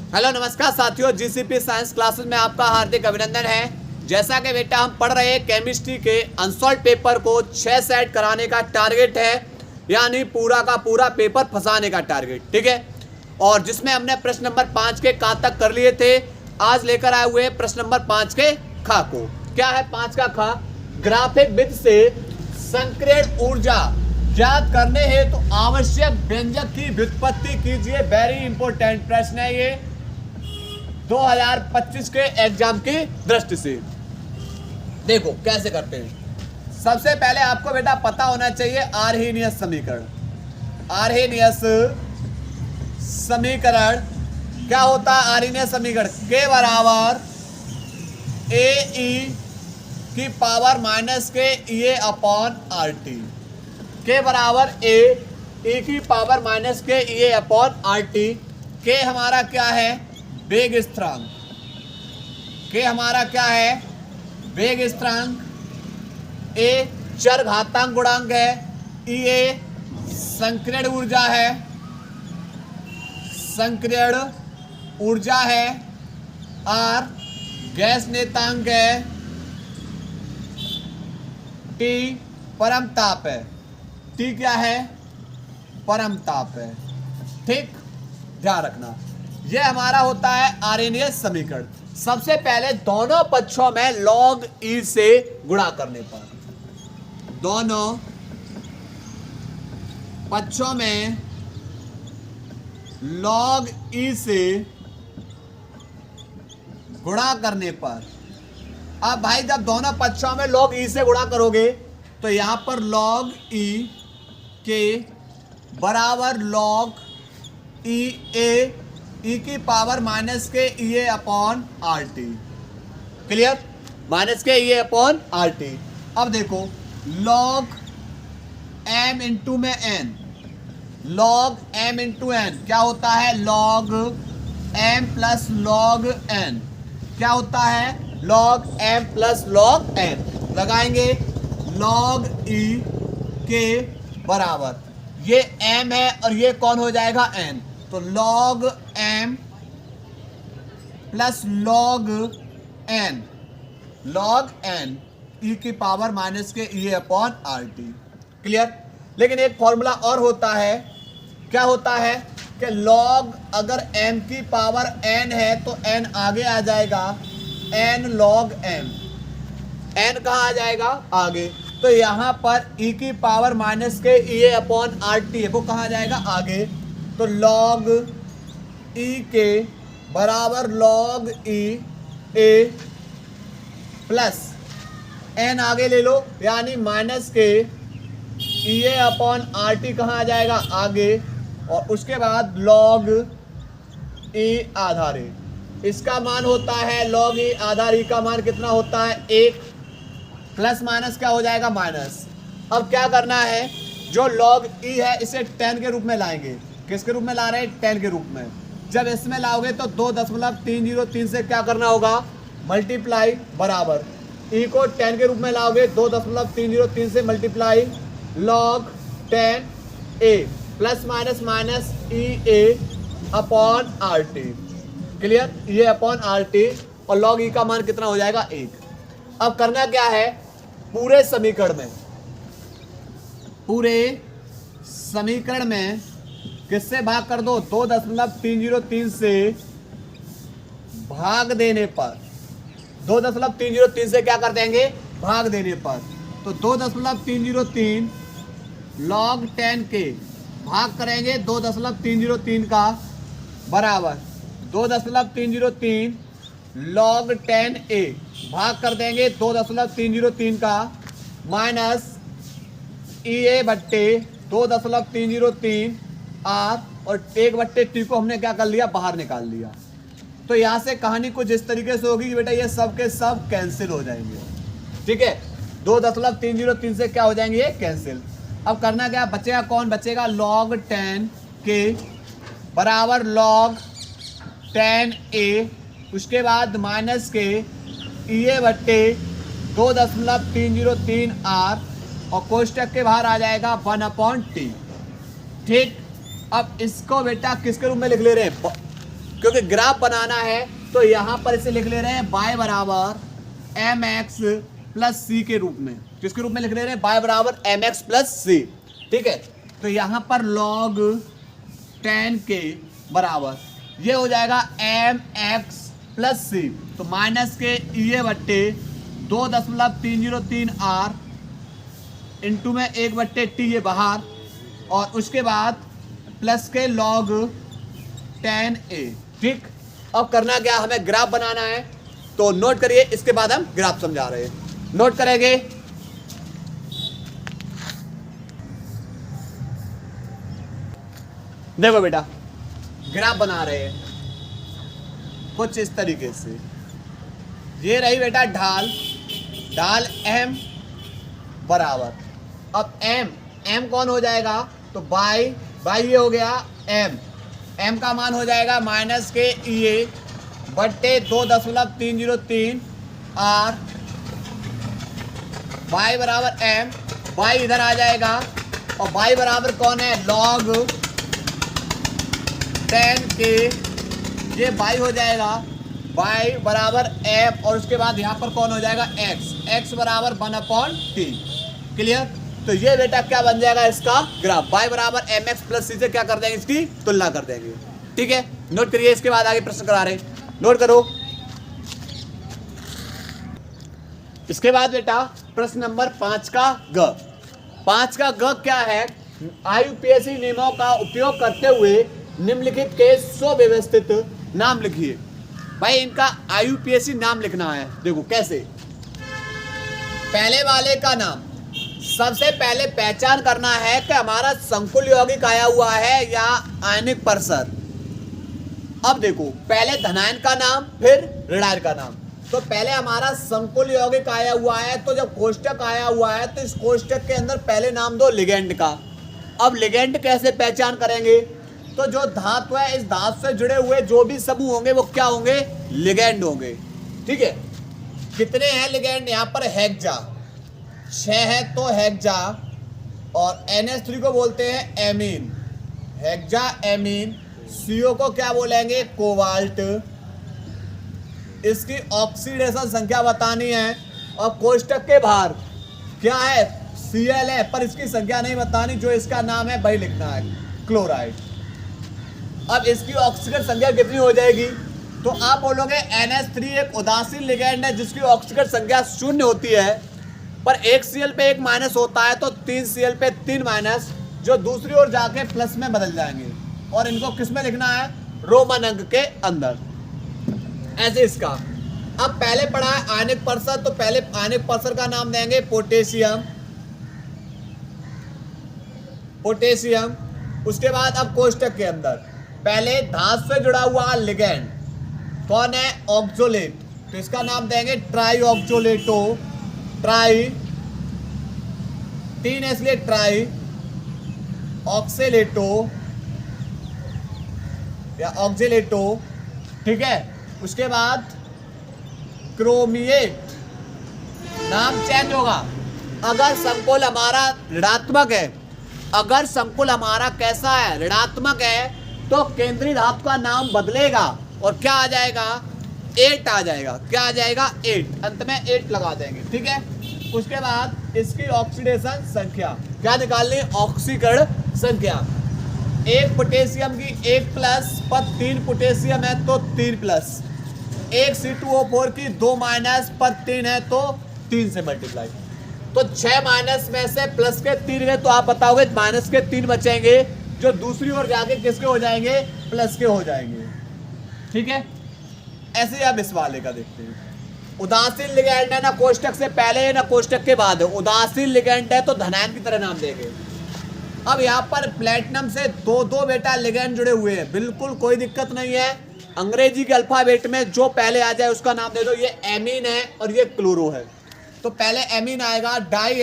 Hello नमस्कार साथियों, GCP science classes में आपका हार्दिक अभिनंदन है। जैसा कि बेटा हम पढ़ रहे हैं केमिस्ट्री के अनसॉल्व पेपर को 6 सेट कराने का टारगेट है, यानी पूरा का पूरा पेपर फंसाने का टारगेट, ठीक है। और जिसमें हमने प्रश्न नंबर 5 के का तक कर लिए थे। आज लेकर आए हुए प्रश्न नंबर 5 के खा को। क्या है 5 का खा? ग्राफिक विधि से संक्रियण ऊर्जा ज्ञात करने हेतु तो आवश्यक व्यंजक की व्युत्पत्ति कीजिए। वेरी इंपॉर्टेंट प्रश्न है ये 2025 के एग्जाम की दृष्टि से। देखो कैसे करते हैं। सबसे पहले आपको बेटा पता होना चाहिए आर्हेनियस समीकरण। आर्हेनियस समीकरण क्या होता है? आर्हेनियस समीकरण के बराबर ए ई की पावर माइनस के ए अपॉन आर टी। के बराबर ए की पावर माइनस के ए अपॉन आर टी। के हमारा क्या है? वेग स्थिरांक। के हमारा क्या है? वेग स्थिरांक। ए चरघातांक गुणांक है। ई ए संक्रियण ऊर्जा है। संक्रियण ऊर्जा है। आर गैस नेतांक है। टी परम ताप है। टी क्या है? परम ताप है। ठीक, ध्यान रखना। यह हमारा होता है आर्हेनियस समीकरण। सबसे पहले दोनों पक्षों में log e से गुणा करने पर, दोनों पक्षों में log e से गुणा करने पर, अब भाई जब दोनों पक्षों में log e से गुणा करोगे तो यहां पर log e के बराबर log e a ई की पावर माइनस के E A upon R T. Clear? Minus के E A upon R T. अब देखो लॉग एम इंटू में N, log M into N क्या होता है? Log M plus log N क्या होता है? Log M plus log N. लगाएंगे लॉग ई के बराबर, ये एम है और ये कौन हो जाएगा? एन। तो log m plus log n, log n e की पावर माइनस के e upon R T. Clear? लेकिन एक फॉर्मूला और होता है। क्या होता है कि log अगर m की पावर n है तो n आगे आ जाएगा, n log m। n कहाँ आ जाएगा? आगे। तो यहां पर e की पावर माइनस के e अपॉन आर टी है, वो कहाँ आ जाएगा? आगे। तो log e के बराबर log e a plus n आगे ले लो, यानी माइनस के e a upon R T कहाँ आ जाएगा? आगे। और उसके बाद log e आधार e, इसका मान होता है log e आधार e का मान कितना होता है? 1। प्लस माइनस क्या हो जाएगा? माइनस। अब क्या करना है? जो log e है इसे 10 के रूप में लाएंगे। किसके रूप में ला रहे हैं? 10 के रूप में। जब इसमें लाओगे तो 2.303 से क्या करना होगा? मल्टीप्लाई बराबर ई को 10 के रूप में लाओगे 2.303 से multiply log 10 a plus minus minus E A upon R T. Clear? ये अपॉन आर टी और log ई का मान कितना हो जाएगा? 1। अब करना क्या है? पूरे समीकरण में किससे भाग कर दो? 2.303 से भाग देने पर, 2.303 से क्या कर देंगे? भाग देने पर। तो 2.303 log 10 के भाग करेंगे 2.303 का बराबर 2.303 log 10 a भाग कर देंगे 2.303 का माइनस ई ए बट्टे 2.303 आर और 1/t को हमने क्या कर लिया? बाहर निकाल लिया। तो यहां से कहानी कुछ इस तरीके से होगी कि बेटा ये सब के सब कैंसिल हो जाएंगे। ठीक है? 2.303 से क्या हो जाएंगे? ये कैंसिल। अब करना क्या बचेगा? कौन बचेगा? log 10 के बराबर log 10 a, उसके बाद माइनस के ई ए बट्टे 2.303 आर और कोष्टक के बाहर आ जाएगा 1/t। ठीक, अब इसको बेटा किसके रूप में लिख ले रहे हैं? क्योंकि ग्राफ बनाना है तो यहां पर इसे लिख ले रहे हैं y बराबर mx प्लस सी के रूप में। किसके रूप में लिख ले रहे हैं? y बराबर mx प्लस सी। ठीक है, तो यहां पर log 10 के बराबर ये हो जाएगा mx प्लस सी, तो माइनस के ये बट्टे 2.303 r इंटू में 1/t ये बाहर, और उसके बाद प्लस के log 10a। ठीक, अब करना क्या, हमें ग्राफ बनाना है, तो नोट करिए, इसके बाद हम ग्राफ समझा रहे हैं। नोट करेंगे, देखो बेटा ग्राफ बना रहे हैं कुछ इस तरीके से। ये रही बेटा ढाल m बराबर, अब m कौन हो जाएगा, तो बाई ये हो गया m का मान हो जाएगा माइनस के ये बट्टे 2.303 r, y बराबर m, y इधर आ जाएगा, और y बराबर कौन है, log 10 के, ये y हो जाएगा, y बराबर m, और उसके बाद यहाँ पर कौन हो जाएगा, x बराबर 1/t। क्लियर, तो ये बेटा क्या बन जाएगा इसका ग्राफ, y बराबर mx प्लस सी से क्या कर देंगे, इसकी तुलना कर देंगे। ठीक है, नोट करिए, इसके बाद आगे प्रश्न करा रहे, नोट करो। इसके बाद बेटा प्रश्न नंबर 5 का ग क्या है, आईयूपीएसी नियमों का उपयोग करते हुए निम्नलिखित के सुव्यवस्थित नाम लिखिए। भाई इनका आईयूपीएसी नाम लिखना है, देखो कैसे। पहले वाले का नाम, सबसे पहले पहचान करना है कि हमारा संकुल यौगिक आया हुआ है या आयनिक परसर। अब देखो पहले धनायन का नाम फिर ऋणायन का नाम, तो पहले हमारा संकुल यौगिक आया हुआ है, तो जब कोष्टक आया हुआ है तो इस कोष्टक के अंदर पहले नाम दो लिगेंड का। अब लिगेंड कैसे पहचान करेंगे, तो जो धातु है इस धातु से जुड़े हुए जो भी समूह होंगे वो क्या होंगे, लिगेंड होंगे। ठीक है, कितने हैं लिगेंड, यहाँ पर हेक्सा 6 है तो हेक्सा, और NH3 को बोलते हैं एमीन, हेक्सा एमीन। CO को क्या बोलेंगे, कोबाल्ट। इसकी ऑक्सीडेशन संख्या बतानी है, और कोष्टक के बाहर क्या है, Cl है, पर इसकी संख्या नहीं बतानी, जो इसका नाम है वही लिखना है, क्लोराइड। अब इसकी ऑक्सीजन संख्या कितनी हो जाएगी, तो आप बोलोगे NH3 एक उदासीन लिगेंड है जिसकी ऑक्सीजन संख्या 0 होती है, पर एक Cl पे 1 माइनस होता है, तो 3 Cl पे 3 माइनस, जो दूसरी ओर जाके प्लस में बदल जाएंगे, और इनको किस में लिखना है, रोमन अंक के अंदर, ऐसे इसका। अब पहले पढ़ा है आयनिक परसर, तो पहले आयनिक परसर का नाम देंगे पोटेशियम। उसके बाद अब कोष्टक के अंदर पहले धातु से जुड़ा हुआ लिगेंड कौन है, ऑक्सोलेट, तो इसका नाम देंगे ट्राई ऑक्सोलेटो, ट्राई 3 है इसलिए ट्राई ऑक्सीलेटो या ऑक्सीलेटो। ठीक है, उसके बाद क्रोमिएट, नाम चेंज होगा अगर संकुल हमारा ऋणात्मक है, अगर संकुल हमारा कैसा है, ऋणात्मक है, तो केंद्रीय धातु का नाम बदलेगा और क्या आ जाएगा, 8 आ जाएगा। क्या आ जाएगा, 8, अंत में 8 लगा देंगे। ठीक है, उसके बाद इसकी ऑक्सीडेशन संख्या क्या निकालनी, ऑक्सीकरण संख्या। 1 पोटेशियम की 1 प्लस पर 3 पोटेशियम है तो 3 प्लस, 1 C2O4 की 2 माइनस पर 3 है तो 3 से मल्टीप्लाई, तो 6 माइनस में से प्लस के 3 है, तो आप बताओगे माइनस के 3 बचेंगे, जो दूसरी ओर जाके किसके हो जाएंगे, प्लस के हो जाएंगे। ठीक है, ऐसे ही आप इस वाले का देखते हैं। उदासीन लिगेंड है, ना कोष्टक से पहले है ना कोष्टक के बाद है, उदासीन लिगेंड है तो धनायन की तरह नाम देंगे। अब यहाँ पर प्लेटिनम से 2 बेटा लिगेंड जुड़े हुए हैं, बिल्कुल कोई दिक्कत नहीं है। अंग्रेजी के अल्फाबेट में जो पहले आ जाए उसका नाम दे दो, ये एमीन है और ये क्लोरो है, तो पहले एमीन आएगा, डाई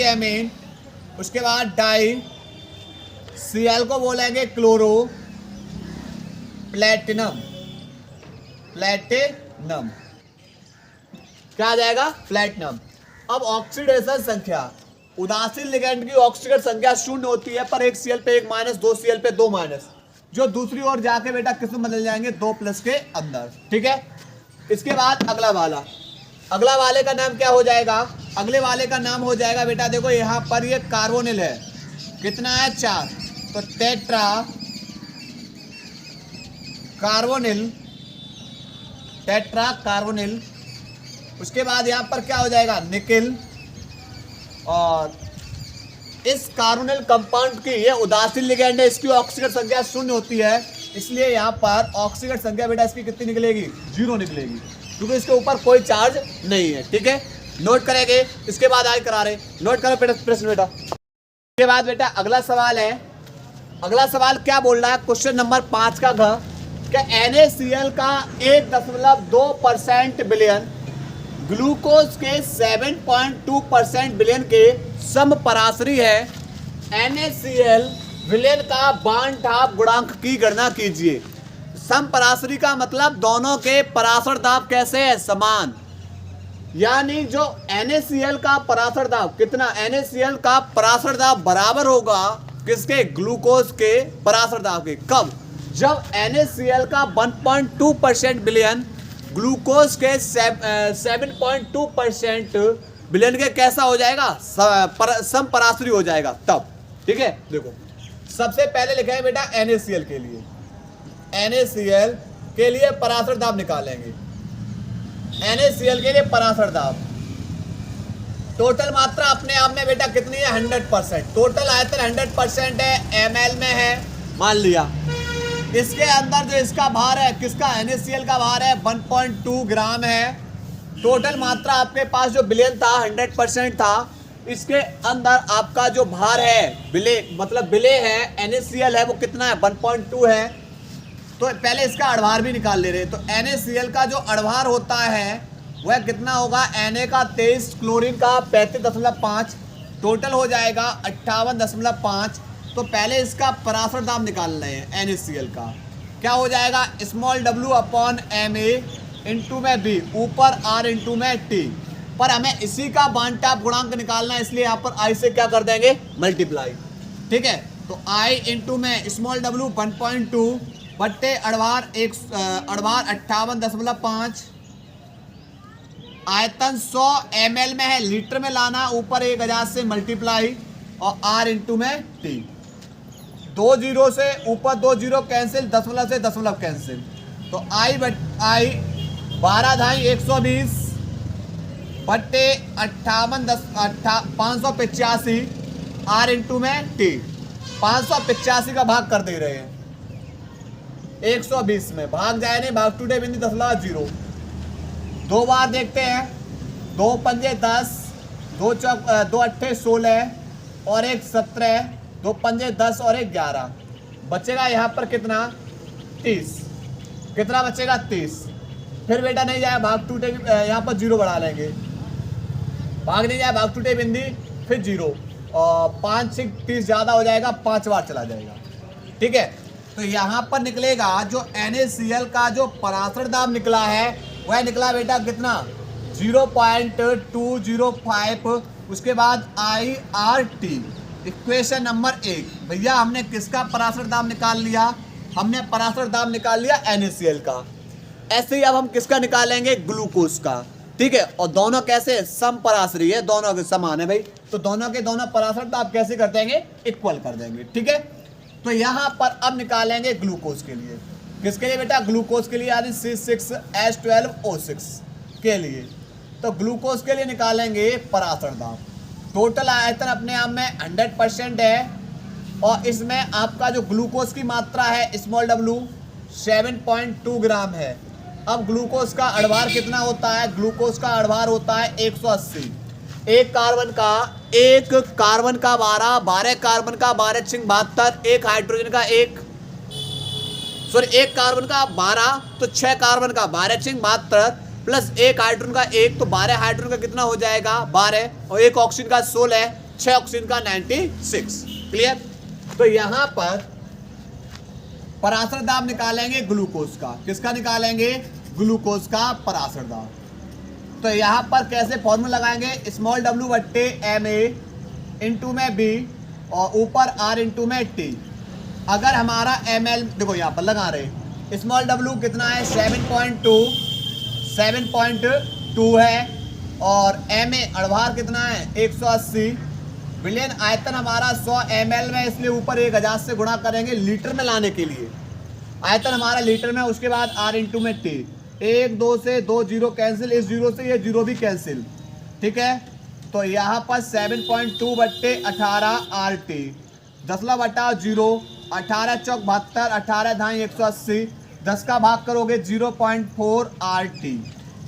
एमीन, उसके बाद डाई, Cl को बोलेंगे क्लोरो, प्लेटिनम, क्या आ जाएगा, प्लेटिनम। अब ऑक्सीडेशन संख्या, उदासीन लिगेंड की ऑक्सीजन संख्या 0 होती है, पर 1 Cl पे 1 माइनस, 2 Cl पे 2 माइनस, जो दूसरी ओर जाके बेटा किस में बदल जाएंगे, 2 प्लस के अंदर। ठीक है, इसके बाद अगला वाले का नाम क्या हो जाएगा, अगले वाले का नाम हो जाएगा बेटा, देखो यहाँ पर ये कार्बोनिल है, कितना है 4, तो टेट्रा कार्बोनिल। उसके बाद यहाँ पर क्या हो जाएगा, निकिल। और इस कार्बोनिल कंपाउंड की ये उदासीन लिगेंड है, इसकी ऑक्सीजन संख्या 0 होती है, इसलिए यहाँ पर ऑक्सीजन संख्या बेटा इसकी कितनी निकलेगी, 0 निकलेगी, क्योंकि इसके ऊपर कोई चार्ज नहीं है। ठीक है, नोट करेंगे। इसके बाद आगे करा रहे, नोट करो प्रश्न बेटा। इसके बाद बेटा अगला सवाल है, अगला सवाल क्या बोल रहा है, क्वेश्चन नंबर 5 का घ, क्या NaCl का 1.2% बिलियन ग्लूकोज के 7.2% बिलियन के समपराशरी है। NaCl विलयन का बांड-ठाप गुणांक की गणना कीजिए। समपराशरी का मतलब दोनों के पराशर दाब कैसे है, समान, यानी जो NaCl का पराशर दाब कितना, NaCl का पराशर दाब बराबर होगा किसके, ग्लूकोज के पराशर दाब के। कब, जब NaCl का 1.2% बिलियन ग्लूकोज के 7.2% बिलियन के कैसा हो जाएगा, समपराशरी हो जाएगा तब। ठीक है, देखो सबसे पहले लिखा है बेटा NaCl के लिए, NaCl के लिए पराशर दाब निकालेंगे। NaCl के लिए पराशर दाब, टोटल मात्रा अपने आप में बेटा कितनी है, 100%। टोटल आयतन 100% है, ml में है मान लिया। इसके अंदर जो इसका भार है, किसका, NaCl का भार है 1.2 ग्राम है। टोटल मात्रा आपके पास जो बिलियन था 100% था, इसके अंदर आपका जो भार है बिले, मतलब बिले है, NaCl है वो कितना है, 1.2 है। तो पहले इसका अड़भार भी निकाल ले रहे, तो NaCl का जो अड़भार होता है वह कितना होगा, Na का 23, क्लोरीन का 35.5, टोटल हो जाएगा 58.5। तो पहले इसका पराशर दाब निकाल रहे हैं NaCl का, क्या हो जाएगा, small w upon Ma into में b, ऊपर r इंटू में t, पर हमें इसी का बांड-टाप गुणांक निकालना है, इसलिए यहाँ पर i से क्या कर देंगे, मल्टीप्लाई। ठीक है, तो i इंटू में स्मॉल w 1.2 बट्टे अड़भार 58.5, आयतन 100 ml में है, लीटर में लाना, ऊपर 1000 से मल्टीप्लाई, और r इंटू में t। 2 जीरो से ऊपर 2 जीरो कैंसिल, दशमलव से दशमलव कैंसिल, तो i 12 धाई 120 बट्टे 585 r इंटू में t। 585 का भाग कर दे रहे हैं 120 में, भाग जाए नहीं, भाग टूटे बिंदु 0। 2 बार देखते हैं, 2 पंजे 10, 2 अट्ठे 16 और 1 17, 2 पंजे 10 और 1 11, बचेगा यहाँ पर कितना, 30। कितना बचेगा, 30। फिर बेटा नहीं जाए भाग टूटे, यहाँ पर 0 बढ़ा लेंगे, भाग नहीं जाए भाग टूटे बिंदी, फिर 0, और 5 6 30 ज़्यादा हो जाएगा, 5 बार चला जाएगा। ठीक है, तो यहाँ पर निकलेगा जो NaCl का जो पराशर दाब निकला है वह निकला बेटा कितना, 0.205। उसके बाद IRT, इक्वेशन नंबर 1। भैया हमने किसका पराशर दाब निकाल लिया, हमने पराशर दाब निकाल लिया NaCl का। ऐसे ही अब हम किसका निकालेंगे, ग्लूकोज का। ठीक है, और दोनों कैसे, समपराशरी है, दोनों के समान है भाई, तो दोनों के दोनों पराशर दाब कैसे कर देंगे, इक्वल कर देंगे। ठीक है, तो यहाँ पर अब निकालेंगे ग्लूकोज के लिए, किसके लिए बेटा, ग्लूकोज के लिए, यानी C6H12O6 के लिए। तो ग्लूकोज के लिए निकालेंगे पराशर दाब। टोटल आयतन अपने आप में 100% है, और इसमें आपका जो ग्लूकोज की मात्रा है स्मॉल w 7.2 ग्राम है। अब ग्लूकोज का अड़भार कितना होता है, ग्लूकोज का अड़भार होता है 180। एक कार्बन का 12, 12 कार्बन का 12 छिंग 72, एक हाइड्रोजन का एक कार्बन का 12, तो 6 कार्बन का 12 छिंग 72 प्लस एक हाइड्रोजन का एक, तो 12 हाइड्रोजन का कितना हो जाएगा, 12, और एक ऑक्सीजन का 16, 6 ऑक्सीजन का 96। क्लियर, तो यहाँ पर पराशर दाब निकालेंगे ग्लूकोज का, किसका निकालेंगे, ग्लूकोज का पराशर दाब। तो यहाँ पर कैसे फॉर्मूला लगाएंगे, स्मॉल w बट्टे Ma इंटू में b, और ऊपर r इंटू में t। अगर हमारा ml देखो यहाँ पर लगा रहे, स्मॉल w कितना है 7.2 है, और ma अड़भार कितना है 180, विलयन आयतन हमारा 100 ml में, इसलिए ऊपर 1000 से गुणा करेंगे लीटर में लाने के लिए। आयतन हमारा लीटर में, उसके बाद r इंटू में t, 1 2 से 2 जीरो कैंसिल, इस जीरो से ये जीरो भी कैंसिल, ठीक है। तो यहाँ पर 7.2 बट्टे 18 RT, 10/0, 18 चौक 72, 18 धाई 180, 10 का भाग करोगे 0.4 RT।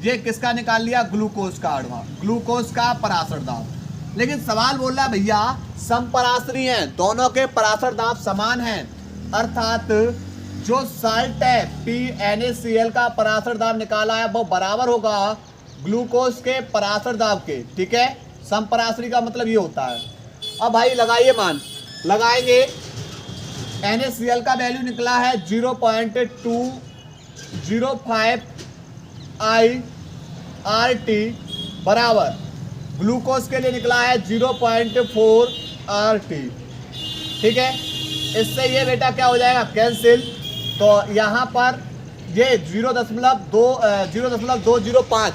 ये किसका निकाल लिया? ग्लूकोज का अड़वा, ग्लूकोज का पराशर दाब। लेकिन सवाल बोल रहा है भैया समपराशरी हैं, दोनों के पराशर दाब समान हैं, अर्थात जो साल्ट है PNaCl का पराशर दाब निकाला है वो बराबर होगा ग्लूकोज के पराशर दाब के, ठीक है। समपराशरी का मतलब ये होता है। अब भाई लगाइए मान, लगाएंगे NaCl का वैल्यू निकला है 0.205 RT बराबर ग्लूकोज के लिए निकला है 0.4 RT, ठीक है। इससे ये बेटा क्या हो जाएगा? कैंसिल। तो यहाँ पर ये 0.205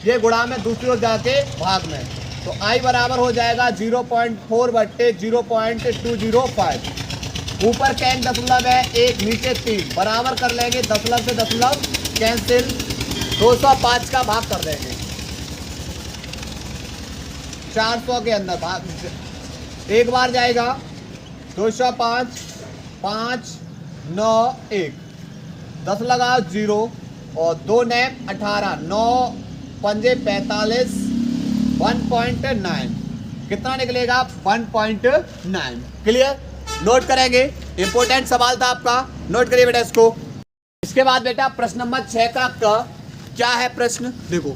ये गुणा में दूसरी ओर जाके भाग में, तो I बराबर हो जाएगा 0.4 बट्टे 0.205, ऊपर कैन दशमलव है 1, नीचे 3, बराबर कर लेंगे, दशमलव से दशमलव कैंसिल, 205 का भाग कर देंगे 400 के अंदर भाग, एक बार जाएगा 205, 5 9 1, 10 लगाओ 0 और 2 नैम 18, 9 पंजे 45, 1.9 कितना निकलेगा? 1.9। क्लियर? नोट करेंगे, इंपॉर्टेंट सवाल था आपका, नोट करिए बेटा इसको। इसके बाद बेटा प्रश्न नंबर 6 का क्या है प्रश्न? देखो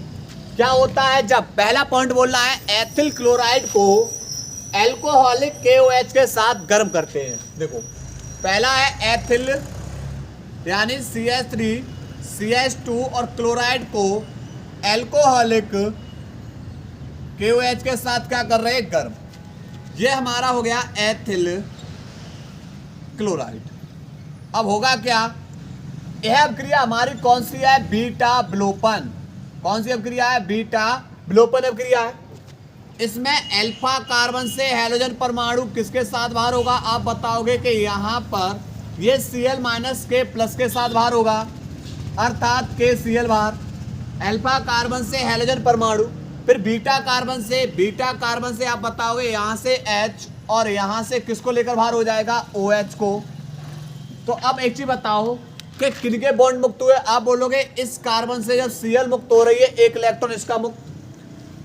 क्या होता है जब पहला पॉइंट बोल रहा है एथिल क्लोराइड को एल्कोहलिक KOH के साथ गर्म करते हैं। देखो पहला है एथिल यानी CH3 CH2 और क्लोराइड को एल्कोहलिक KOH के साथ क्या कर रहे हैं? गर्म। ये हमारा हो गया एथिल क्लोराइड। अब होगा क्या? यह अभिक्रिया हमारी कौन सी है? बीटा अवलोपन। कौन सी अभिक्रिया है? बीटा अवलोपन अभिक्रिया है। इसमें अल्फा कार्बन से हैलोजन परमाणु किसके साथ बाहर होगा? आप बताओगे कि यहाँ पर ये Cl माइनस के प्लस के साथ बाहर होगा, अर्थात KCl बाहर, अल्फा कार्बन से हैलोजन परमाणु, फिर बीटा कार्बन से आप बताओगे यहाँ से H और यहाँ से किसको लेकर बाहर हो जाएगा? OH को। तो अब एक चीज बताओ कि किनके बॉन्ड मुक्त हुए? आप बोलोगे इस कार्बन से जब Cl मुक्त हो रही है, एक इलेक्ट्रॉन इसका मुक्त,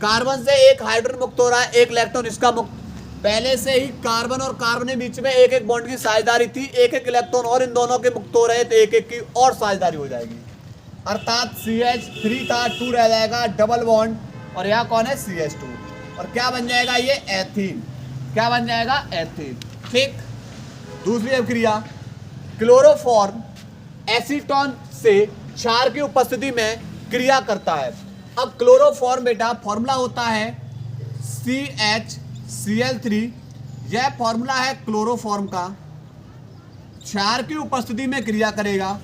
कार्बन से एक हाइड्रोजन मुक्त हो रहा है, एक इलेक्ट्रॉन इसका मुक्त। पहले से ही कार्बन और कार्बन के बीच में एक एक बॉन्ड की साझेदारी थी, एक एक इलेक्ट्रॉन और इन दोनों के मुक्त हो रहे थे, एक एक की और साझेदारी हो जाएगी, अर्थात CH3 था, 2 रह जाएगा, डबल बॉन्ड, और यहाँ कौन है? CH2, और क्या बन जाएगा? ये एथीन। क्या बन जाएगा? एथीन। ठीक। दूसरी अभिक्रिया क्लोरोफॉर्म एसीटोन से क्षार की उपस्थिति में क्रिया करता है। अब क्लोरोफॉर्म बेटा फॉर्मूला होता है CHCl3, यह फॉर्मूला है क्लोरोफॉर्म का, क्षार की उपस्थिति में क्रिया करेगा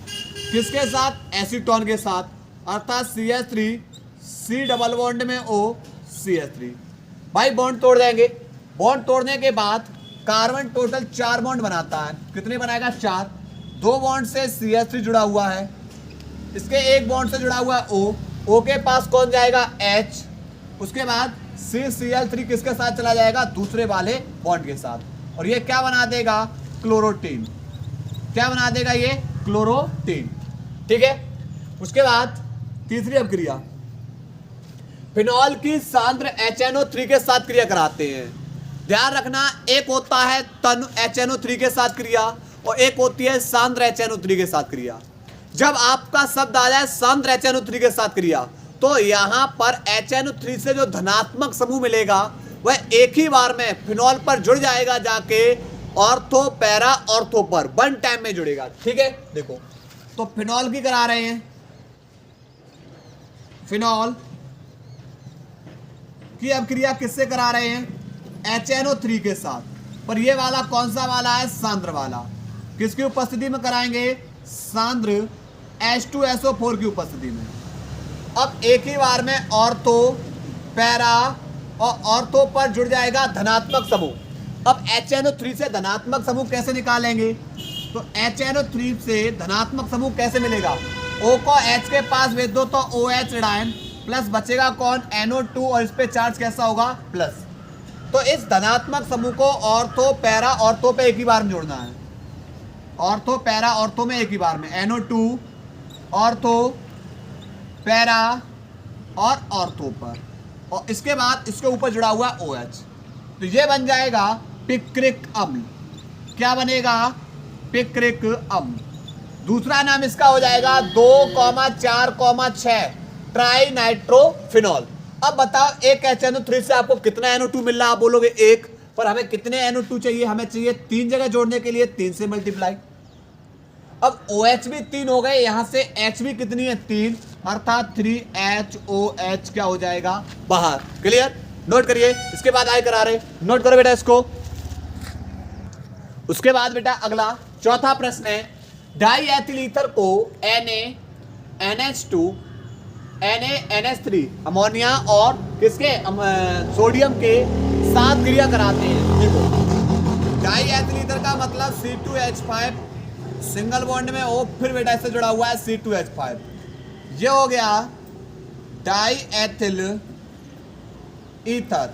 किसके साथ? एसीटोन के साथ, अर्थात CH3 C डबल बॉन्ड में O CH3। भाई बॉन्ड तोड़ देंगे, बॉन्ड तोड़ने के बाद कार्बन टोटल 4 बॉन्ड बनाता है। कितने बनाएगा? 4। 2 बॉन्ड से CH3 जुड़ा हुआ है, इसके एक बॉन्ड से जुड़ा हुआ है O के पास कौन जाएगा? H। उसके बाद CCl3 किसके साथ चला जाएगा? दूसरे वाले बॉन्ड के साथ, और ये क्या बना देगा? क्लोरोटीन। क्या बना देगा? ये क्लोरोटीन। ठीक है। उसके बाद तीसरी अभिक्रिया फिनॉल की सांद्र HNO3 के साथ क्रिया कराते हैं। ध्यान रखना, एक होता है तनु HNO3 के साथ क्रिया और एक होती है सांद्र HNO3 के साथ क्रिया। जब आपका शब्द आ जाए सांद्र HNO3 के साथ क्रिया, तो यहाँ पर HNO3 से जो धनात्मक समूह मिलेगा वह एक ही बार में फिनॉल पर जुड़ जाएगा, जाके ऑर्थो पैरा ऑर्थो पर 1 टाइम में जुड़ेगा। ठीक है। देखो तो फिनॉल की करा रहे हैं, फिनॉल की अभिक्रिया किससे करा रहे हैं? HNO3 के साथ। पर ये वाला कौन सा वाला है? सांद्र वाला। किसकी उपस्थिति में कराएंगे? सांद्र H2SO4 की उपस्थिति में। अब एक ही बार में ऑर्थो, पैरा और ऑर्थो पर जुड़ जाएगा धनात्मक समूह। अब HNO3 से धनात्मक समूह कैसे निकालेंगे? तो HNO3 से धनात्मक समूह कैसे मिलेगा? O को H के पास भेज दो तो OH ऋणायन, प्लस बचेगा कौन? NO2, और इस पे चार्ज कैसा होगा? प्लस। तो इस धनात्मक समूह को ऑर्थो, पैरा, ऑर्थो पे एक ही बार में जोड़ना है। ऑर्थो, पैरा, ऑर्थो में एक ही बार में। NO2 ऑर्थो, पैरा और ऑर्थो पर, और इसके बाद इसके ऊपर जुड़ा हुआ OH। तो ये बन जाएगा पिक्रिक अम्ल। क्या बनेगा? पिक्रिक अम्ल। दूसरा नाम इसका हो जाएगा 2,4,6 ट्राई नाइट्रोफिनॉल। अब बताओ एक HNO3 से आपको कितना NO2 मिल रहा है? आप बोलोगे एक, पर हमें कितने NO2 चाहिए? हमें चाहिए 3 जगह जोड़ने के लिए 3 से मल्टीप्लाई। अब OH भी 3 हो गए, यहां से H भी कितनी है? 3, अर्थात 3HOH क्या हो जाएगा? बाहर। क्लियर? नोट करिए। इसके बाद आए करा रहे, नोट करो बेटा इसको। उसके बाद बेटा अगला चौथा प्रश्न है, डाई एथिल ईथर को NaNH2 NaNH3 अमोनिया और किसके? सोडियम के साथ क्रिया कराते हैं। देखो डाई एथिल ईथर का मतलब C2H5 सिंगल बॉन्ड में O, फिर बेटा इससे जुड़ा हुआ है C2H5। ये हो गया डाई एथिल ईथर।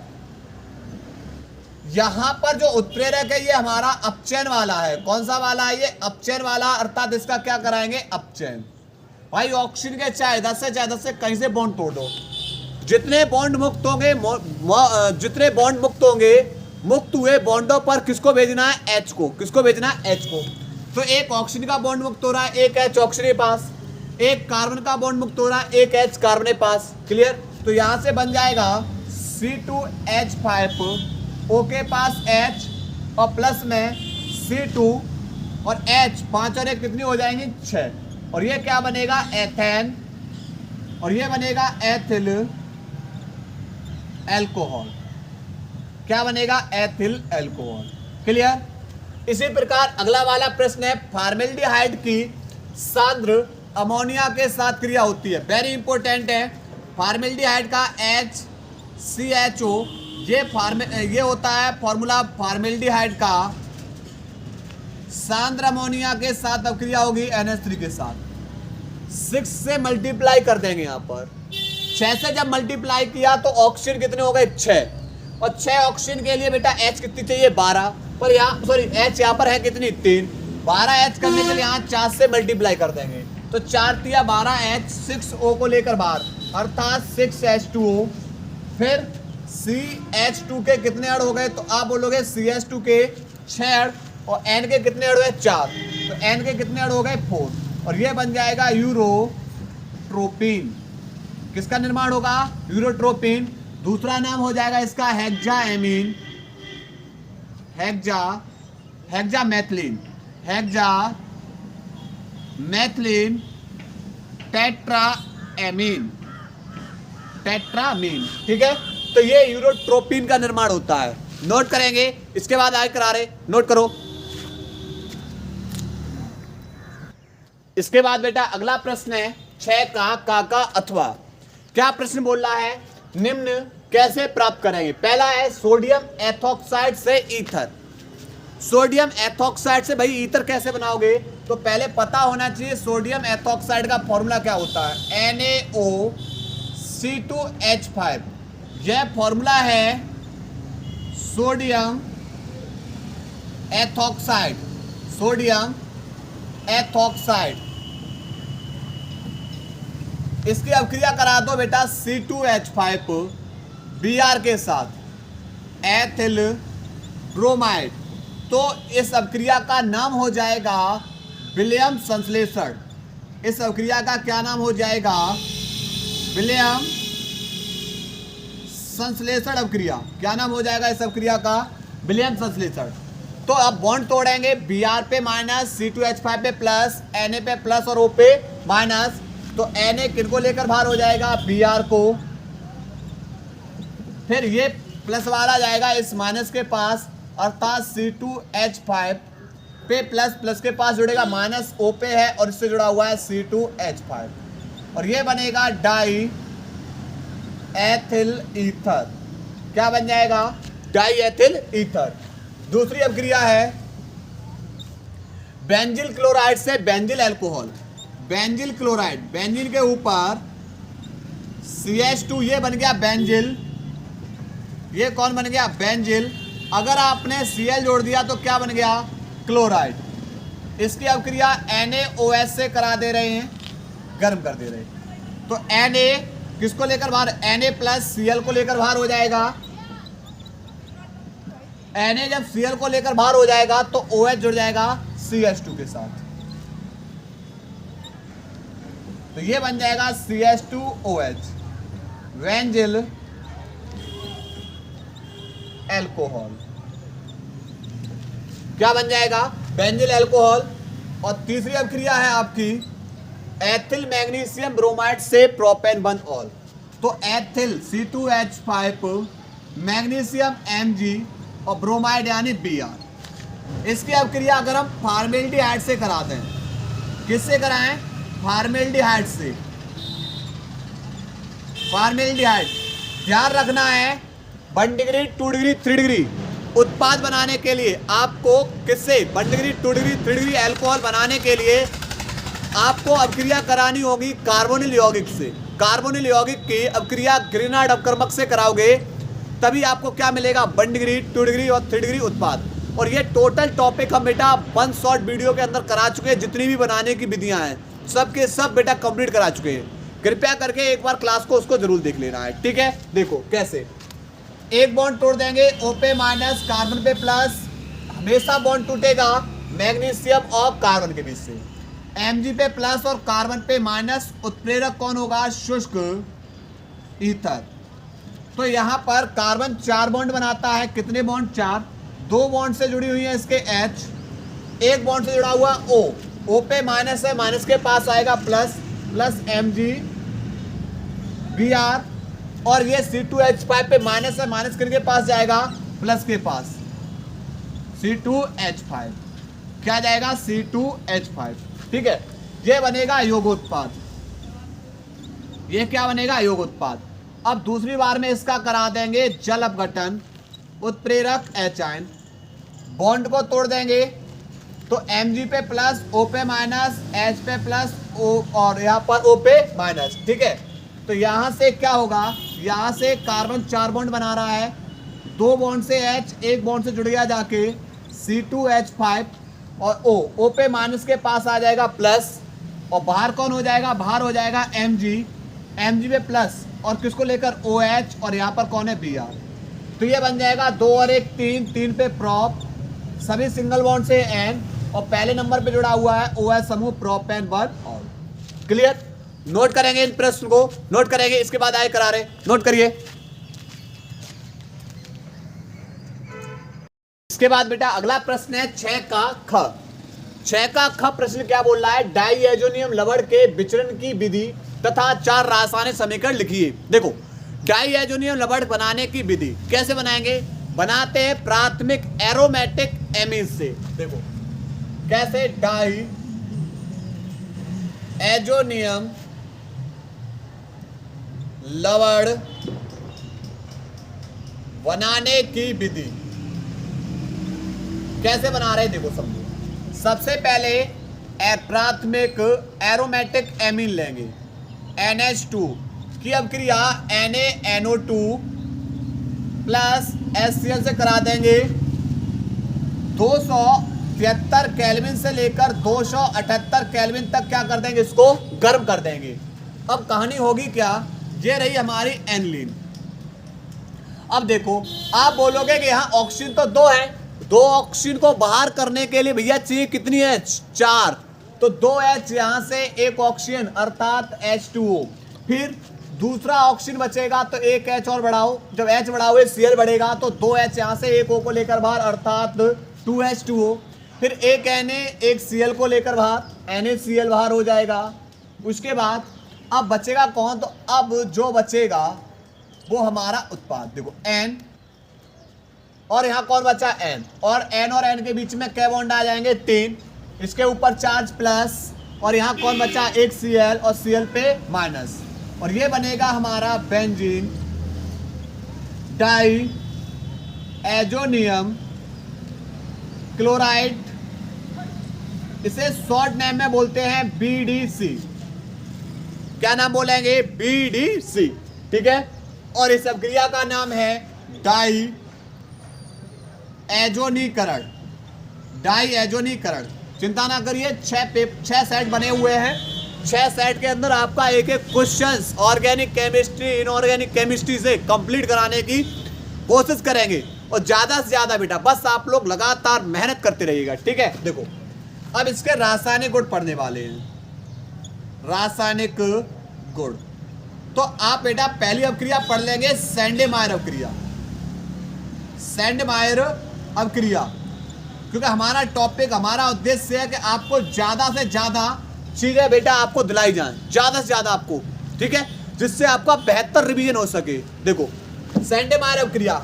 यहां पर जो उत्प्रेरक है ये हमारा अपचयन वाला है। कौन सा वाला है? ये अपचयन वाला, अर्थात इसका क्या कराएंगे? अपचयन। भाई ऑक्सीजन के चाहे 10 से ज्यादा से कहीं से बॉन्ड तोड़ दो, जितने बॉन्ड मुक्त होंगे, जितने बॉन्ड मुक्त होंगे, मुक्त हुए बॉन्डों पर किसको भेजना है? H को। किसको भेजना है? H को। तो एक ऑक्सीजन का बॉन्ड मुक्त हो रहा है, एक H ऑक्सीजन के पास, एक कार्बन का बॉन्ड मुक्त हो रहा है, एक H कार्बन के पास। क्लियर? तो यहां से बन जाएगा C2H5, O के पास H और प्लस में C2 और H, 5 और 1 कितनी हो जाएंगी? 6। और ये क्या बनेगा? एथेन, और ये बनेगा एथिल एल्कोहल। क्या बनेगा? Ethyl alcohol. क्लियर? इसी प्रकार अगला वाला प्रश्न है, फॉर्मेल्डिहाइड की सांद्र अमोनिया के साथ क्रिया होती है। वेरी इंपॉर्टेंट है। फॉर्मेल्डिहाइड का HCHO, ये होता है फॉर्मूला फॉर्मेल्डिहाइड का। सांद्र अमोनिया के साथ अब क्रिया होगी NH3 के साथ। 6 से मल्टीप्लाई कर देंगे यहाँ पर। 6 से जब मल्टीप्लाई किया तो ऑक्सीजन कितने हो गए? 6, और 6 ऑक्सीजन के लिए बेटा H कितनी चाहिए? 12, पर यहाँ सॉरी H यहाँ पर है कितनी? 3। 12 H करने के लिए यहाँ 4 से मल्टीप्लाई कर देंगे, तो 4 तिया 12 H, 6 O को लेकर बाहर, अर्थात 6H2O। फिर CH2 के कितने अण हो गए? तो आप बोलोगे CH2 के 6 अण, और N के कितने अण हुए? 4। तो N के कितने अण हो गए? 4। और ये बन जाएगा यूरोट्रोपिन। किसका निर्माण होगा? यूरोट्रोपिन। दूसरा नाम हो जाएगा इसका हेक्साएमीन, हेक्सामेथिलीन, हेक्सामेथिलीन टेट्रामीन। ठीक है? तो ये यूरोट्रोपिन का निर्माण होता है। नोट करेंगे। इसके बाद आगे करा रहे, नोट करो। इसके बाद बेटा अगला प्रश्न है 6 का अथवा। क्या प्रश्न बोल रहा है? निम्न कैसे प्राप्त करेंगे? पहला है सोडियम एथॉक्साइड से ईथर। सोडियम एथॉक्साइड से भाई ईथर कैसे बनाओगे? तो पहले पता होना चाहिए सोडियम एथॉक्साइड का फॉर्मूला क्या होता है। NaOC2H5। यह फॉर्मूला है सोडियम एथॉक्साइड। सोडियम एथॉक्साइड, इसकी अभिक्रिया करा दो बेटा C2H5 Br के साथ एथिल ब्रोमाइड। तो इस अभिक्रिया का नाम हो जाएगा विलियम संश्लेषण। इस अभिक्रिया का क्या नाम हो जाएगा? विलियम संश्लेषण अभिक्रिया। क्या नाम हो जाएगा इस अभिक्रिया का? विलियम संश्लेषण। तो अब बॉन्ड तोड़ेंगे Br पे माइनस, C2H5 पे प्लस, Na पे प्लस और O पे माइनस। तो Na किनको लेकर बाहर हो जाएगा? Br को। फिर ये प्लस वाला जाएगा इस माइनस के पास, अर्थात C2H5 पे प्लस प्लस के पास जुड़ेगा माइनस O पे है और इससे जुड़ा हुआ है C2H5 और ये बनेगा डाई एथिल ईथर। क्या बन जाएगा? Die ethyl ether. दूसरी अभिक्रिया है बेंजिल क्लोराइड से benzyl alcohol. Benzyl chloride, benzene के ऊपर CH2, ये बन गया बेंजिल। ये कौन बन गया? बेंजिल। अगर आपने Cl जोड़ दिया तो क्या बन गया? क्लोराइड। इसकी अभिक्रिया NaOH से करा दे रहे हैं, गर्म कर दे रहे हैं। तो Na किसको लेकर बाहर? Na प्लस Cl को लेकर बाहर हो जाएगा। Na जब Cl को लेकर बाहर हो जाएगा तो OH जुड़ जाएगा CH2 के साथ, तो ये बन जाएगा CH2OH, बेंजिल अल्कोहल। क्या बन जाएगा? Benzyl alcohol. और तीसरी अभिक्रिया है आपकी एथिल मैग्नीशियम ब्रोमाइड से प्रोपेन वन ऑल। तो एथिल C2H5 मैग्नीशियम Mg और ब्रोमाइड यानी Br। इसकी अभिक्रिया अगर हम फॉर्मेल्डिहाइड से कराते हैं, किससे कराएं? फॉर्मेल्डिहाइड से। फॉर्मेल्डिहाइड ध्यान रखना है 1 डिग्री 2 डिग्री 3 डिग्री उत्पाद बनाने के लिए आपको किससे? 1 डिग्री 2 डिग्री 3 डिग्री अल्कोहल बनाने के लिए आपको अभिक्रिया करानी होगी कार्बोनिल यौगिक से। कार्बोनिल यौगिक की अभिक्रिया ग्रीनार्ड अपकर्मक से कराओगे तभी आपको क्या मिलेगा? 1 डिग्री 2 डिग्री और 3 डिग्री उत्पाद। और ये टोटल टॉपिक हम बेटा 1 शॉर्ट वीडियो के अंदर करा चुके हैं। जितनी भी बनाने की विधियां हैं सब के सब बेटा कंप्लीट करा चुके हैं। कृपया करके एक बार क्लास को उसको जरूर देख लेना है, ठीक है? देखो कैसे। एक बॉन्ड तोड़ देंगे O पे माइनस, कार्बन पे प्लस। हमेशा बॉन्ड टूटेगा मैग्नीशियम और कार्बन के बीच से। Mg पे प्लस और कार्बन पे माइनस, उत्प्रेरक कौन होगा? शुष्क ईथर। तो यहाँ पर कार्बन 4 बॉन्ड बनाता है। कितने बॉन्ड? 4। 2 बॉन्ड से जुड़ी हुई है इसके H, एक बॉन्ड से जुड़ा हुआ O। O पे माइनस है, माइनस के पास आएगा प्लस, प्लस Mg Br। और ये C2H5 पे माइनस है, माइनस के पास जाएगा प्लस के पास C2H5। क्या जाएगा? C2H5, ठीक है? ये बनेगा योगोत्पाद। ये क्या बनेगा? योगोत्पाद। अब दूसरी बार में इसका करा देंगे जल अपघटन, उत्प्रेरक H आयन। बॉन्ड को तोड़ देंगे तो Mg पे प्लस, O पे माइनस, H पे प्लस, O और यहाँ पर O पे माइनस, ठीक है? तो यहाँ से क्या होगा? यहाँ से कार्बन 4 बॉन्ड बना रहा है, 2 बॉन्ड से H, एक बॉन्ड से जुड़ गया जाके C2H5 और O पे माइनस के पास आ जाएगा प्लस, और बाहर कौन हो जाएगा? बाहर हो जाएगा Mg पे प्लस और किसको लेकर? OH, और यहाँ पर कौन है? Br। तो ये बन जाएगा 2 और 1 3, 3 पे प्रॉप, सभी सिंगल बॉन्ड से N, और पहले नंबर पे जुड़ा हुआ है OH समूह propane one all. Clear? Note करेंगे इन प्रश्न को, नोट करेंगे, इसके बाद आए करारे, नोट करिए। इसके बाद बेटा अगला प्रश्न है 6 का ख। 6 का ख प्रश्न क्या बोल रहा है? डाईएजोनियम लवण के विचरण की विधि तथा 4 रासायनिक समीकरण लिखिए। देखो डाईएजोनियम लवण बनाने की विधि कैसे बनाएंगे? बनाते हैं प्राथमिक एरोमेटिक एमीन से। देखो कैसे? डाई एजोनियम लवण बनाने की विधि कैसे बना रहे हैं? देखो समझो। सबसे पहले प्राथमिक एरोमेटिक एमीन लेंगे, NH2 की अभिक्रिया NaNO2 प्लस HCl से करा देंगे। 273 केल्विन से लेकर 278 केल्विन तक क्या कर देंगे? इसको गर्म कर देंगे। अब कहानी होगी क्या? ये रही हमारी एनिलीन। अब देखो आप बोलोगे कि यहाँ ऑक्सीजन तो 2 है, 2 ऑक्सीजन को बाहर करने के लिए भैया चाहिए कितनी H? 4। तो 2H यहाँ से, एक ऑक्सीजन अर्थात H2O, फिर दूसरा ऑक्सीजन बचेगा तो एक H और बढ़ाओ, जब H बढ़ाओगे Cl बढ़ेगा तो 2H यहाँ से, एक O को लेकर बाहर अर्थात 2H2O, फिर एक Na, एक Cl को लेकर बाहर NaCl बाहर हो जाएगा। उसके बाद अब बचेगा कौन? तो अब जो बचेगा वो हमारा उत्पाद। देखो और यहाँ कौन बचा N, और N के बीच में क्या बॉन्ड आ जाएंगे 3, इसके ऊपर चार्ज प्लस, और यहाँ कौन बचा एक Cl और Cl पे माइनस, और ये बनेगा हमारा बेंजीन डाई एजोनियम क्लोराइड। इसे शॉर्ट नेम में बोलते हैं BDC। क्या नाम बोलेंगे? BDC, ठीक है। और इस अभिक्रिया का नाम है डाई एजोनीकरण। डाई एजोनीकरण, चिंता ना करिए, 6 सेट बने हुए हैं। 6 सेट के अंदर आपका एक एक questions organic chemistry, inorganic chemistry से कंप्लीट कराने की कोशिश करेंगे, और ज्यादा से ज्यादा बेटा बस आप लोग लगातार मेहनत करते रहिएगा, ठीक है। देखो अब इसके रासायनिक गुण पढ़ने वाले हैं, रासायनिक गुण। तो आप बेटा पहली अभिक्रिया पढ़ लेंगे सैंडेमायर अभिक्रिया, सैंडेमायर अभिक्रिया, क्योंकि हमारा टॉपिक, हमारा उद्देश्य है कि आपको ज्यादा से ज्यादा चीजें बेटा आपको दिलाई जाएं, ज्यादा से ज्यादा आपको, ठीक है, जिससे आपका बेहतर रिवीजन हो सके। देखो सैंडेमायर अभिक्रिया,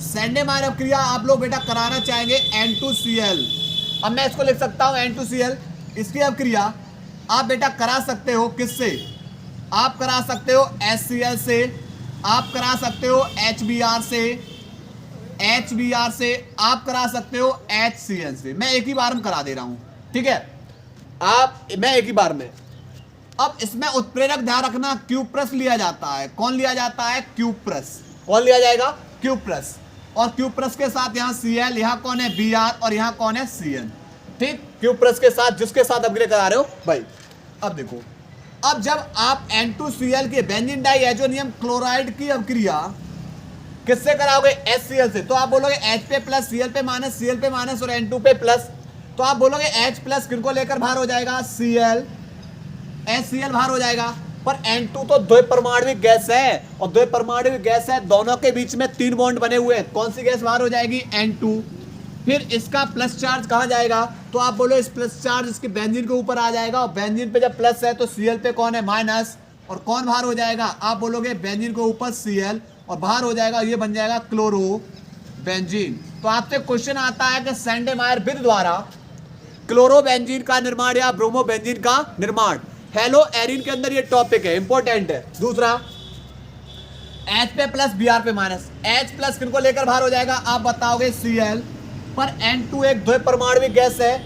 सैंडेमायर अभिक्रिया आप लोग बेटा कराना चाहेंगे N2Cl। अब मैं इसको लिख सकता हूं N2Cl। इसकी अभिक्रिया आप बेटा करा सकते हो किससे? आप करा सकते हो HCl से, आप करा सकते हो HBr से, HBr से, आप करा सकते हो HCl से। मैं एक ही बार में करा दे रहा हूं, ठीक है, मैं एक ही बार में। अब इसमें उत्प्रेरक ध्यान रखना क्यूप्रस लिया जाता है। कौन लिया जाता है? क्यूप्रस। कौन लिया जाएगा? क्यूप्रस। और क्यूप्रस के साथ यहाँ Cl, यहाँ कौन है Br, और यहाँ कौन है Cn, ठीक। क्यूप्रस के साथ जिसके साथ अभिक्रिया करा रहे हो भाई। अब देखो, अब जब आप N2Cl के बेंजीन डाई एजोनियम क्लोराइड की अभिक्रिया किससे कराओगे? HCl से। तो आप बोलोगे H पे प्लस, Cl पे माइनस, Cl पे माइनस, और N2 पे प्लस। तो आप बोलोगे H प्लस किनको लेकर बाहर हो जाएगा? Cl, HCl बाहर हो जाएगा। पर N2 तो द्विपरमाणविक गैस है, और द्विपरमाणविक गैस है, दोनों के बीच में 3 बॉन्ड बने हुए हैं। कौन सी गैस बाहर हो जाएगी? N2। फिर इसका प्लस चार्ज कहाँ जाएगा? तो आप बोलो इस प्लस चार्ज इसके बेंजीन के ऊपर आ जाएगा, और बेंजीन पे जब प्लस है तो Cl पे कौन है? माइनस। और कौन बाहर हो जाएगा? आप बोलोगे बेंजीन के ऊपर Cl, और बाहर हो जाएगा, ये बन जाएगा क्लोरो बेंजीन। तो आपसे क्वेश्चन आता है कि सैंडेमायर विधि द्वारा क्लोरो बेंजीन का निर्माण या ब्रोमो बेंजीन का निर्माण। हेलो एरिन के अंदर ये टॉपिक है, इंपॉर्टेंट है। दूसरा H पे प्लस Br पे माइनस। H प्लस किनको लेकर बाहर हो जाएगा? आप बताओगे Cl। पर N2 एक द्विपरमाणविक गैस है,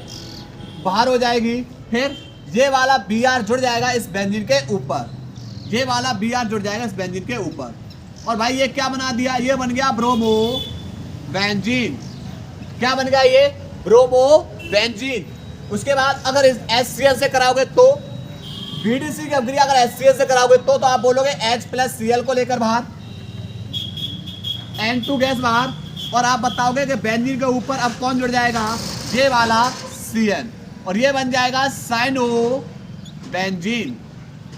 बाहर हो जाएगी। फिर ये वाला Br जुड़ जाएगा इस बेंजीन के ऊपर, ये वाला Br जुड़ जाएगा इस बेंजीन के ऊपर। और भाई ये क्या बना दिया? ये बन गया ब्रोमो बेंजीन। क्या बन गया ये? Bromo benzene. उसके बाद अगर इस HCl से कराओगे तो BDC की अभिक्रिया अगर HCl से कराओगे तो आप बोलोगे H प्लस Cl को लेकर बाहर, N2 गैस बाहर, और आप बताओगे कि बेंजीन के ऊपर अब कौन जुड़ जाएगा? ये वाला Cn, और ये बन जाएगा साइनो बेंजीन।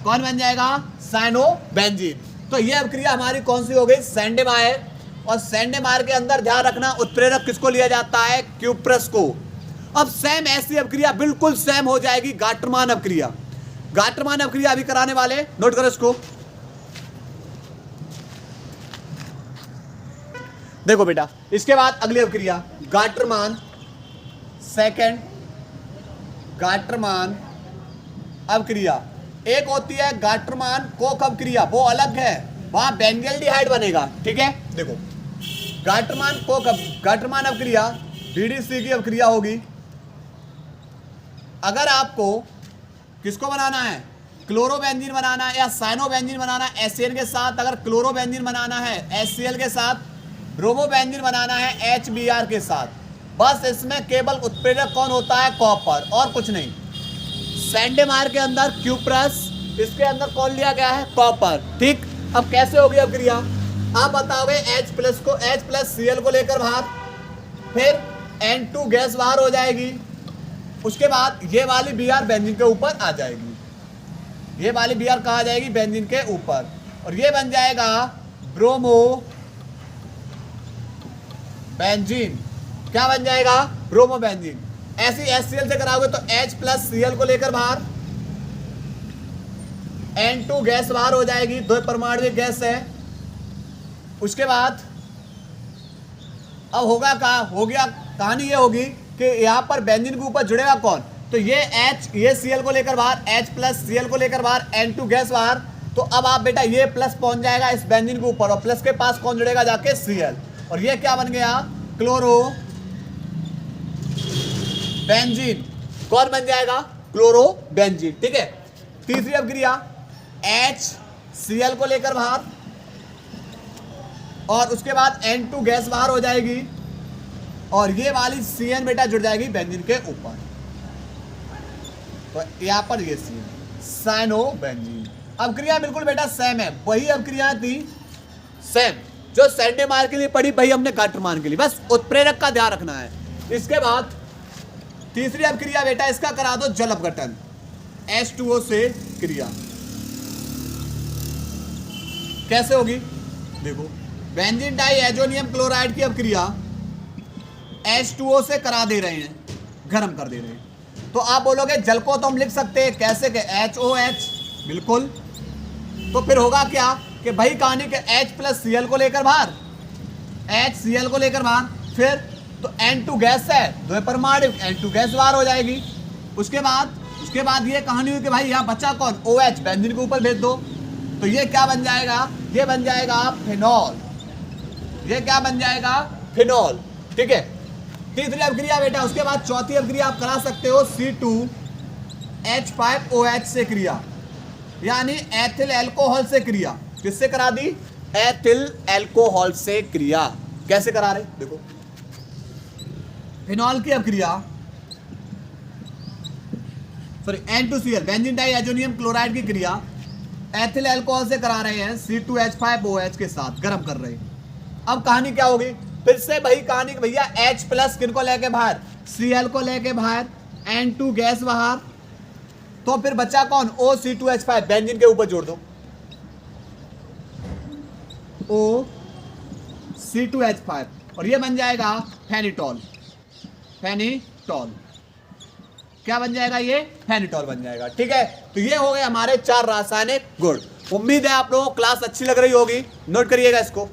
कौन बन जाएगा? Cyano benzene. तो ये अभिक्रिया हमारी कौन सी हो गई? सैंडेमायर। और सैंडेमायर के अंदर ध्यान रखना उत्प्रेरक किसको लिया जाता है? क्यूप्रस को। अब सेम ऐसी अभिक्रिया बिल्कुल सेम हो जाएगी गाटरमान अभिक्रिया। गाटरमान अभिक्रिया अभी कराने वाले, नोट करो इसको। देखो बेटा, इसके बाद अगली अभिक्रिया गाटरमान सेकंड, गाटरमान अभिक्रिया। एक होती है गाटरमान कोक अभिक्रिया, वो अलग है, वहां बेंजल्डिहाइड बनेगा, ठीक है। देखो गाटरमान कोक, गाटरमान अभिक्रिया BDC की अभिक्रिया होगी। अगर आपको किसको बनाना है? क्लोरोबेंजीन बनाना है या साइनोबेंजीन बनाना है HCl के साथ। अगर क्लोरोबेंजीन बनाना है HCl के साथ, ब्रोमोबेंजीन बनाना है HBr के साथ। बस इसमें केवल उत्प्रेरक कौन होता है? कॉपर, और कुछ नहीं। सैंडेमायर के अंदर क्यूप्रस, इसके अंदर कौन लिया गया है? कॉपर, ठीक। अब कैसे होगी अभिक्रिया? आप बताओगे H प्लस को, H प्लस Cl को लेकर बाहर, फिर N2 गैस बाहर हो जाएगी। उसके बाद ये वाली Br बेंजीन के ऊपर आ जाएगी, ये वाली Br कहाँ आ जाएगी? बेंजीन के ऊपर, और ये बन जाएगा ब्रोमो बेंजीन। क्या बन जाएगा? Bromo benzene. ऐसी HCl से कराओगे तो H प्लस Cl को लेकर बाहर, N2 गैस बाहर हो जाएगी, द्विपरमाणविक गैस है। उसके बाद अब होगा क्या, हो गया, कहानी ये होगी कि यहाँ पर बेंजीन के ऊपर जुड़ेगा कौन, तो ये H, ये Cl को लेकर बाहर, H प्लस Cl को लेकर बाहर, N2 गैस बाहर। तो अब आप बेटा ये प्लस पहुंच जाएगा इस बेंजीन के ऊपर और प्लस के पास कौन जुड़ेगा जाके Cl, और ये क्या बन गया, क्लोरो बेंजीन। कौन बन जाएगा, क्लोरो बेंजीन। ठीक है, तीसरी अभिक्रिया H Cl को लेकर बाहर और उसके बाद N2 गैस बाहर हो जाएगी और ये वाली Cn बेटा जुड़ जाएगी बेंजीन के ऊपर। तो यहाँ पर ये Cn साइनो बेंजीन। अभिक्रिया बिल्कुल बेटा सेम है, वही अभिक्रिया थी सेम जो सैंडे मार के लिए पढ़ी वही हमने गाटरमान के लिए, बस उत्प्रेरक का ध्यान रखना है। इसके बाद तीसरी अभिक्रिया बेटा इसका करा दो जल अपघटन, H2O से क्रिया। कैसे होगी देखो, बेंजीन डाइएजोनियम क्लोराइड की अभिक्रिया H2O से करा दे रहे हैं, गर्म कर दे रहे हैं। तो आप बोलोगे जल को तो हम लिख सकते हैं कैसे के HOH, बिल्कुल। तो फिर होगा क्या कि भाई कहानी के H प्लस Cl को लेकर बाहर, H Cl को लेकर बाहर, फिर तो N2 गैस है, दो परमाणु, N2 गैस बाहर हो जाएगी। उसके बाद ये कहानी हुई कि भाई यहाँ बचा कौन, OH, बेंजीन के ऊपर भेज दो। तो ये क्या बन जाएगा, ये बन जाएगा फिनॉल, ये क्या बन जाएगा, फिनॉल। ठीक है, तीसरी अभिक्रिया बेटा। उसके बाद चौथी अभिक्रिया आप करा सकते हो C2H5OH से क्रिया, यानी एथिल अल्कोहल से क्रिया। किससे करा दी, एथिल अल्कोहल से क्रिया। कैसे करा रहे देखो, फिनॉल की अभिक्रिया, sorry N2Cl benzene diazonium chloride की क्रिया एथिल अल्कोहल से करा रहे हैं C2H5OH के साथ, गर्म कर रहे हैं। अब कहानी क्या होगी, फिर से वही कहानी कि भैया H प्लस किनको लेके बाहर, Cl को लेके बाहर, N2 गैस बाहर, तो फिर बचा कौन, OC2H5, बेंजीन के ऊपर जोड़ दो, OC2H5 और ये बन जाएगा फेनिटॉल। फेनिटॉल क्या बन जाएगा, ये फेनिटॉल बन जाएगा। ठीक है, तो ये हो गए हमारे 4 रासायनिक गुण। उम्मीद है आप लोगों को क्लास अच्छी लग रही होगी, नोट करिएगा इसको।